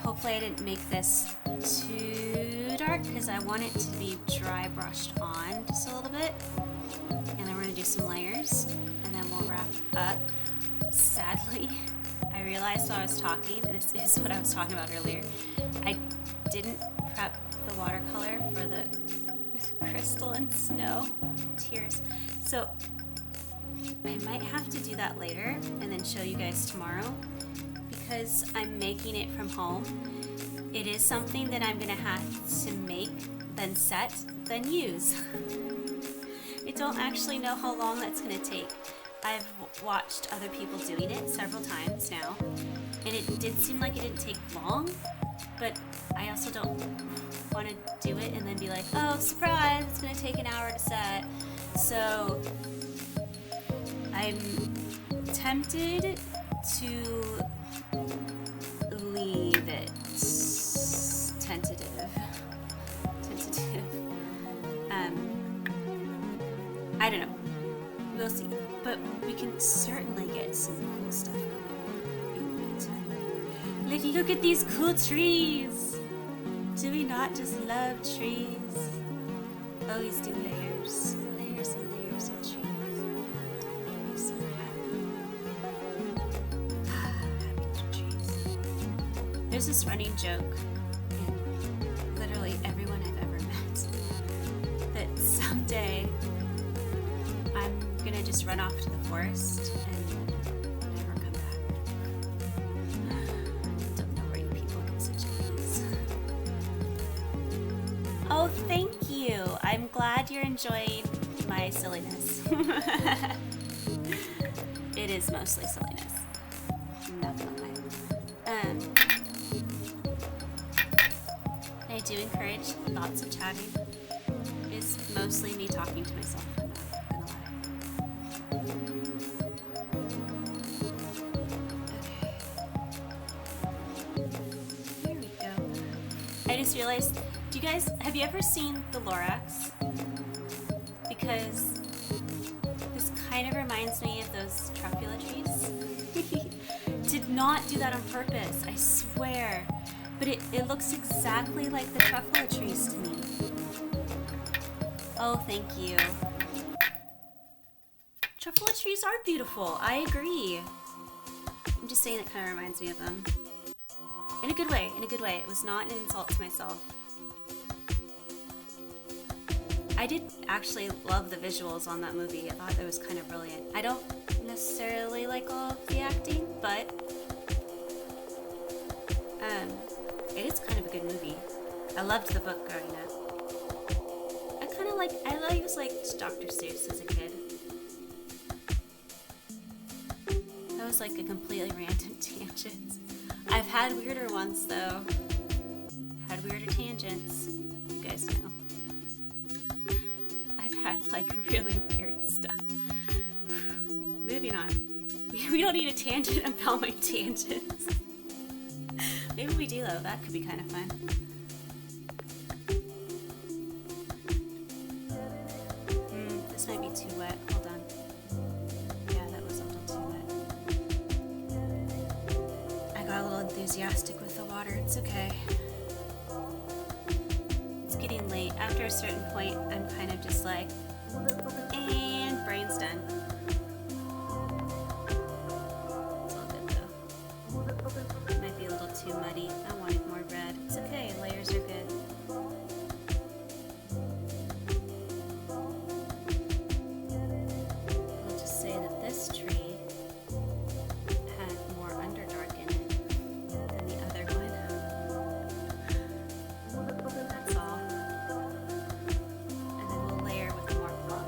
Hopefully I didn't make this too dark because I want it to be dry brushed on just a little bit. And then we're gonna do some layers and then we'll wrap up. Sadly, I realized while I was talking, and this is what I was talking about earlier, I didn't prep the watercolor for the crystalline snow tears. So I might have to do that later and then show you guys tomorrow. Because I'm making it from home, it is something that I'm gonna have to make, then set, then use. I don't actually know how long that's gonna take. I've watched other people doing it several times now, and it did seem like it didn't take long, but I also don't want to do it and then be like, oh, surprise, it's gonna take an hour to set. So I'm tempted to leave it tentative. I don't know. We'll see. But we can certainly get some cool stuff going in the meantime. Like, look at these cool trees! Do we not just love trees? Always do layers. Layers and layers of trees. Make me so happy. Happy little trees. There's this running joke in literally everyone I've ever met that someday I'm gonna just run off to the forest and never come back. Don't know where you people get such ideas. Oh, thank you. I'm glad you're enjoying my silliness. It is mostly silliness. I'm not gonna lie. I do encourage lots of chatting. It's mostly me talking to myself. I'm not gonna lie. Okay. just realized, have you ever seen the Lorax? Because this kind of reminds me of those truffula trees. Did not do that on purpose, I swear. But it looks exactly like the truffula trees to me. Oh, thank you. Truffula trees are beautiful, I agree. I'm just saying it kind of reminds me of them. In a good way, in a good way. It was not an insult to myself. I did actually love the visuals on that movie. I thought it was kind of brilliant. I don't necessarily like all of the acting, but it is kind of a good movie. I loved the book growing up. I was like Dr. Seuss as a kid. That was like a completely random tangent. I've had weirder ones though. Had weirder tangents. You guys know. I've had like really weird stuff. Moving on. We don't need a tangent about my tangents. Maybe we do though. That could be kind of fun. This might be too wet. Hold on. Yeah, that was a little too wet. I got a little enthusiastic with the water. It's okay. It's getting late. After a certain point, I'm kind of just like, and brain's done. It's all good though. It might be a little too muddy. I wanted more red. It's okay. Layers are good. I'll just say that this tree had more Underdark in it than the other one. That's all. And then we'll layer with more plum.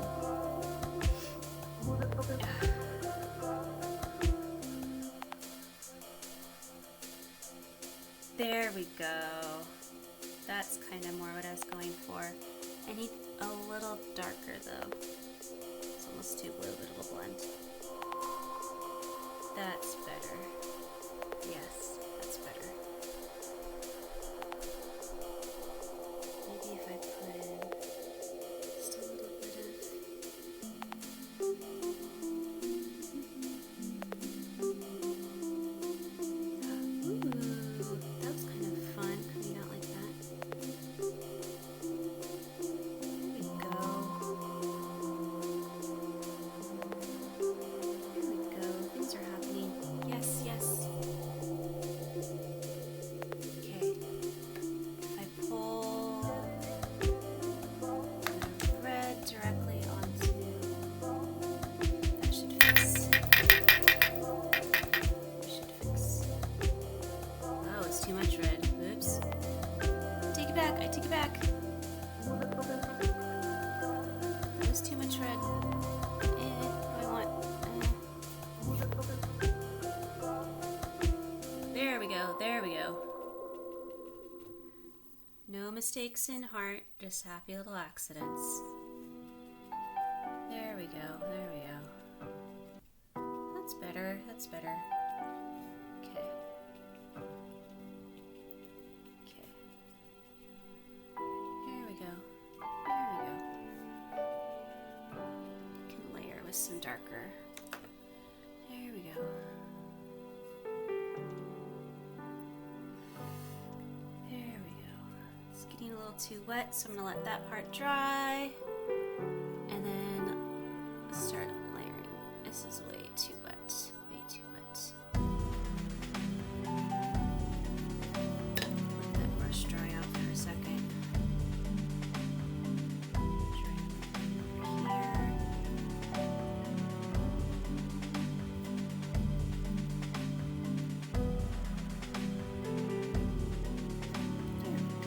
There we go. That's kind of more what I was going for. I need a little darker though. It's almost too blue, but it'll blend. That's better. Yes, that's better. Maybe if I put in just a little bit of... Ooh, that was kind of fun coming out like that. There we go. There we go. Things are happening. Yes, yes. Okay. If I pull the red directly onto, that should fix. That should fix. Oh, it's too much red. Oops. Take it back. I take it back. That was too much red. What do I want? There we go. There we go. No mistakes in heart, just happy little accidents. There we go. There we go. That's better. That's better. Okay. Okay. There we go. There we go. Can layer with some darker. There we go. There we go. It's getting a little too wet, so I'm gonna let that part dry. And then start layering. This is way too wet. Way too wet. Let that brush dry out for a second. Dry over here. There we go.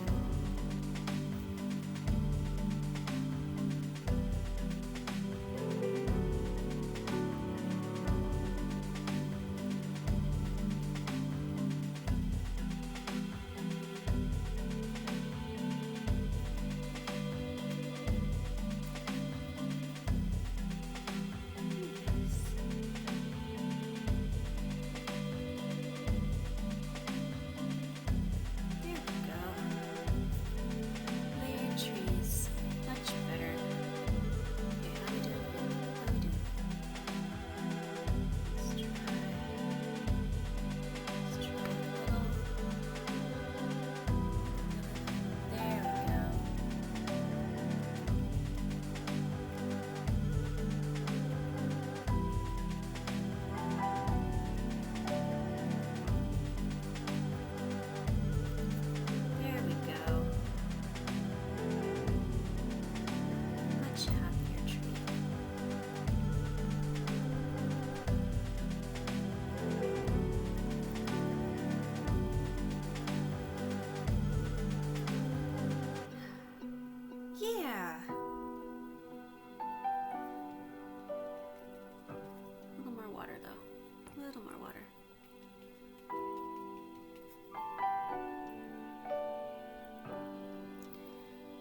little more water.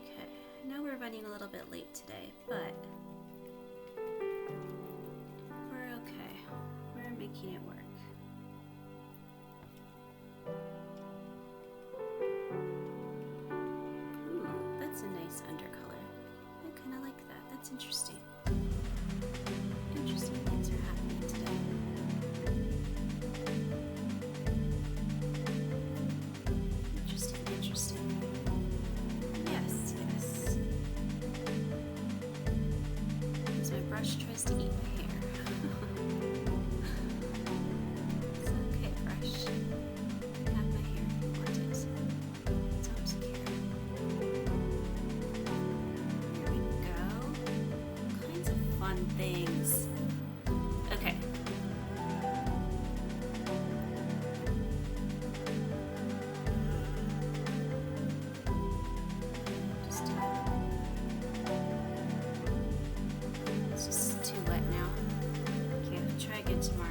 Okay, I know we're running a little bit late today, but we're okay. We're making it work. Ooh, that's a nice undercolor. I kind of like that. That's interesting. Interesting things are happening today. Interesting. Yes. As my brush tries to eat my hair. It's okay, brush. Have my hair if you want it. Don't care. Here we go. All kinds of fun things. Okay. It's just too wet now. Okay, I'll try again tomorrow.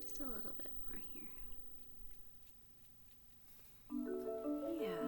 Just a little bit more here. Yeah.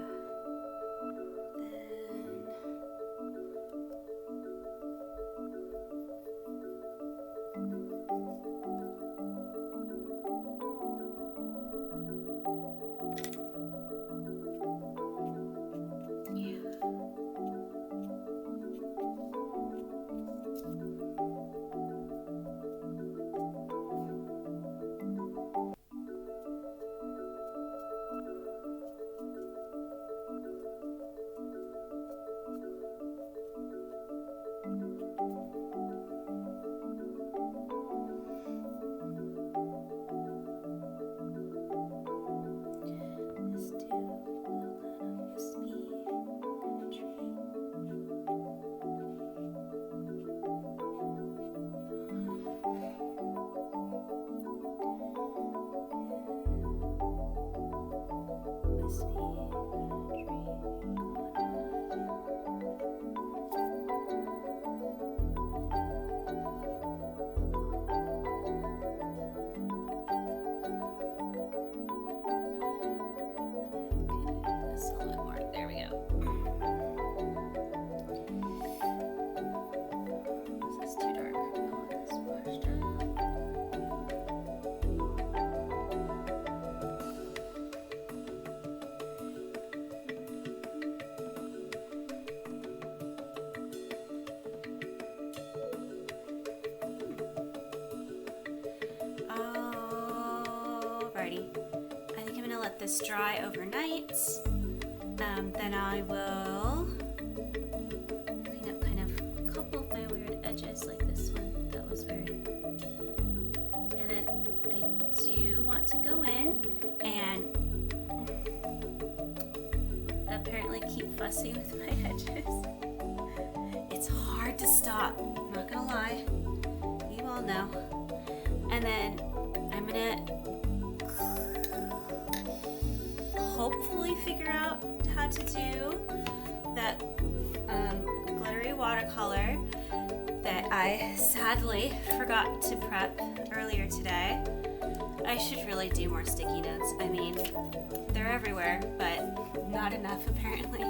Let's do a kind of wispy kind of tree. Wispy kind this a little bit more. There we go. This is too dark. I want this washed out. Alrighty. I think I'm gonna let this dry overnight. Then I will clean up kind of a couple of my weird edges, like this one. That was weird. And then I do want to go in and apparently keep fussing with my edges. It's hard to stop, I'm not gonna lie. You all know. And then I'm gonna hopefully figure out how to do that glittery watercolor that I sadly forgot to prep earlier today. I should really do more sticky notes. I mean, they're everywhere, but not enough apparently.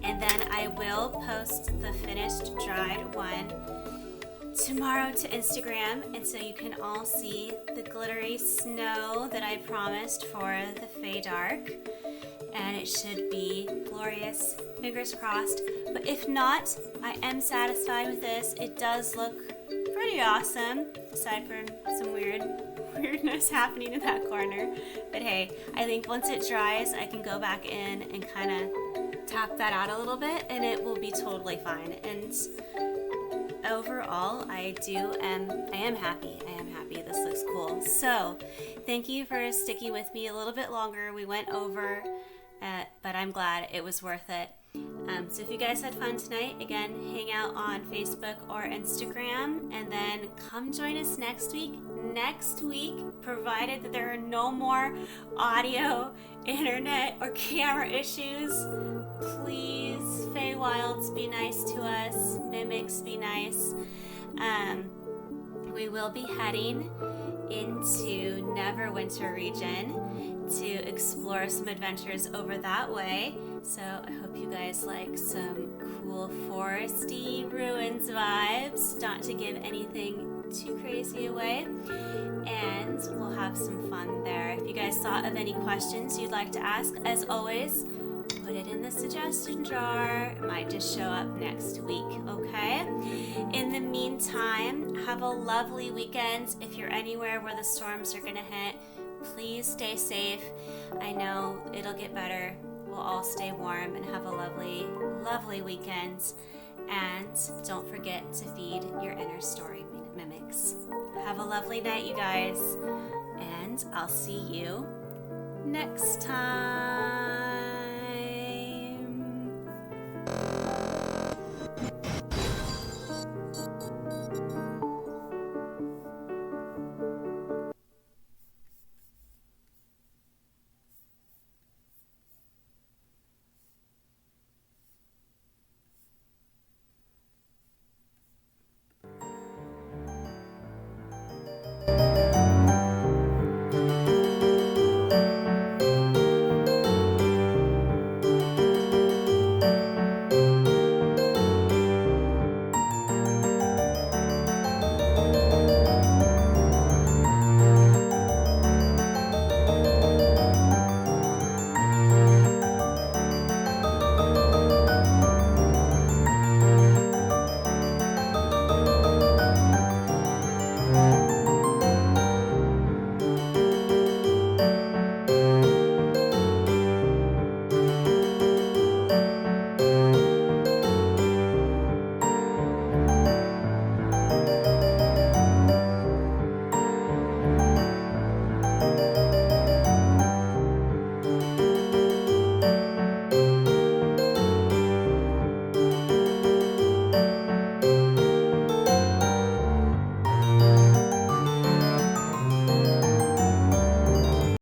And then I will post the finished dried one tomorrow to Instagram, and so you can all see the glittery snow that I promised for the Fae Dark, and it should be glorious, fingers crossed. But if not, I am satisfied with this. It does look pretty awesome, aside from some weirdness happening in that corner. But hey, I think once it dries, I can go back in and kind of tap that out a little bit, and it will be totally fine. And overall, I am happy. This looks cool. So thank you for sticking with me a little bit longer. We went over, but I'm glad it was worth it. So if you guys had fun tonight, again, hang out on Facebook or Instagram, and then come join us next week. Next week, provided that there are no more audio, internet, or camera issues, please, Feywilds, be nice to us. Mimics, be nice. We will be heading into Neverwinter region to explore some adventures over that way. So I hope you guys like some cool foresty ruins vibes, not to give anything too crazy away, and we'll have some fun there. If you guys thought of any questions you'd like to ask, as always, put it in the suggestion jar. It might just show up next week, okay? In the meantime, have a lovely weekend. If you're anywhere where the storms are gonna hit, please stay safe. I know it'll get better. We'll all stay warm and have a lovely, lovely weekend. And don't forget to feed your inner story mimics. Have a lovely night, you guys. And I'll see you next time.